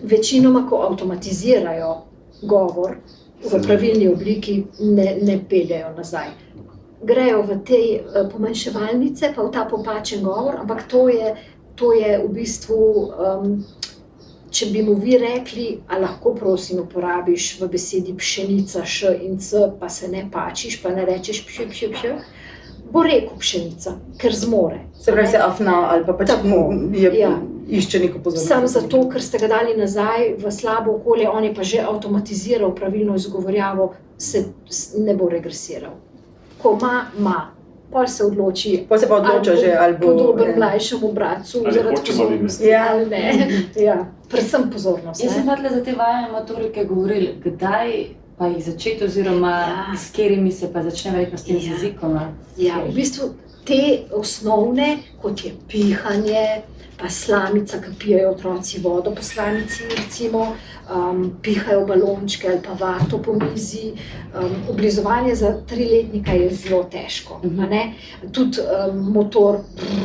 Večinoma, ko avtomatizirajo govor v pravilni obliki, ne peljejo nazaj. Grejo v te pomanjševalnice, pa v ta popačen govor, ampak to je v bistvu, če bi mu vi rekli, a lahko prosim uporabiš v besedi pšenica, š in c, pa se ne pačiš, pa ne rečeš pš, bo rekel pšenica, ker zmore. Se pravi, se afna ali pa pač Tako, ja. išče neko pozornost. Sam zato, ker ste ga dali nazaj v slabo okolje, on je pa že avtomatiziral pravilno izgovorjavo, se ne bo regresiral. Ko ima, pol se odloči, Potem se pa odloča že, ali bo... podoben mlajšemu bratcu, Ali zaradi hočemo ali ne. pozornosti, ali ne. Ja, predvsem pozornost. Jaz sem Ne? pa za te vajene motorike govorili, kdaj pa jih začeti oziroma Ja. s katerimi se pa začne verjetno s tem Ja. jezikom. Ja, v bistvu te osnovne, kot je pihanje, pa slamica, ki pijejo otroci vodo po slamici, recimo, pihajo balončke ali pa vato po mizi. Oblizovanje za 3-letnika je zelo težko. A ne? Tudi motor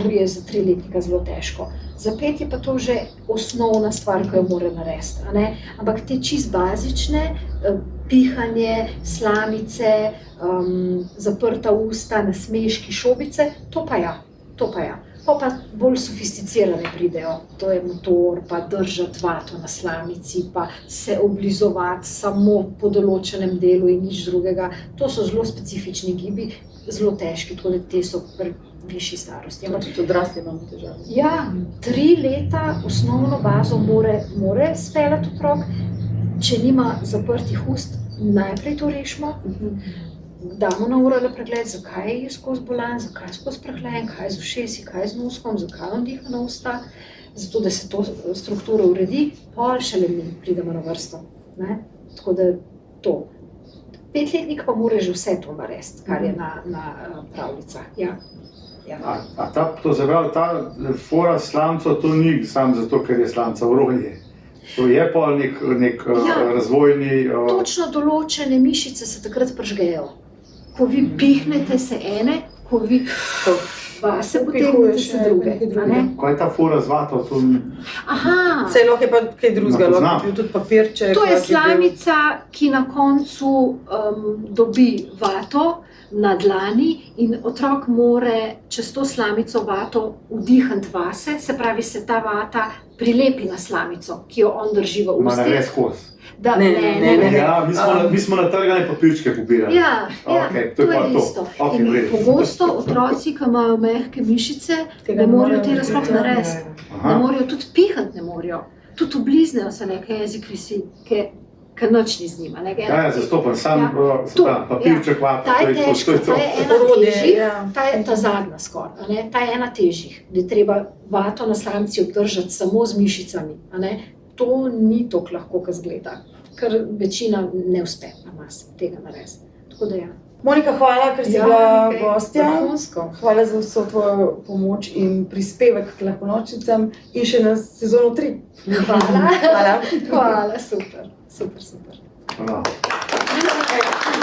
je za 3-letnika zelo težko. Za 5 je pa to že osnovna stvar, ki jo mora narediti. A ne? Ampak te čist bazične, pihanje, slamice, zaprta usta, nasmeški, šobice, to pa ja. Pa bolj sofisticirane pridejo, to je motor, pa držati vato na slamici, pa se oblizovati samo po določenem delu in nič drugega. To so zelo specifični gibi, zelo težki, tako da te so pri višji starosti. Ampak Tudi odrasli imamo težave. ja, 3 leta osnovno bazo more speljati otrok, če nima zaprtih ust, najprej to rešimo. Damo na URL pregled, zakaj je skozi bolan, zakaj je skozi prehlajen, kaj je z ušesi, kaj je z noskom, zakaj on diha na usta, zato da se to strukturo uredi, pol šele mi pridemo na vrsto. Ne? Tako da to. 5-letnik pa mora že vse to narediti, kar je na pravljicah. Ja. To se pravi, ta fora s slamco, to ni samo zato, ker je slamca orodje. To je pa nek razvojni... Točno določene mišice se takrat prižgejo. Ko vi pihnete se ene, ko vi vase potegnete se druge. a ne? Kaj je ta fora z vato? Aha, Saj lahko je pa kaj drugega, Ne poznam. lahko je bil tudi papirček. to je lahko bil- slamica, ki na koncu dobi vato na dlani in otrok more čez to slamico vato vdihniti vase, se pravi, se ta vata prilepi na slamico, ki jo on drži v Ma ne ustih. res skozi. Da, Ne. Ja, mi smo natrgane papirčke pobirali. Ja, Okej, to to je pa je to. isto. Okej, In v redu. pogosto otroci, ki imajo mehke mišice, Tega ne morejo morejo tega sploh narediti, ja. narediti. Ne Aha. morejo tudi pihati, ne morejo. Tudi obliznejo se nekaj jezik visi, ki nič ni z njima. Ja, zastopan, sam To, papirček vata, Ta to je je to. težka, ta je ena Orodje, težjih, ja. ta je ta zadnja skoraj, a ne? Ta je ena težjih, da je treba vato na slamici obdržati samo z mišicami. A ne? To ni tako lahko, kot zgleda, ker večina ne uspe na mas tega narediti. Tako da ja. Monika, hvala, ker si Ja, bila okej, gostja. vrhunsko. Hvala za vso tvojo pomoč in prispevek k Lahkonočnicam in še na sezono 3. Hvala. Hvala. Hvala, super. Hvala.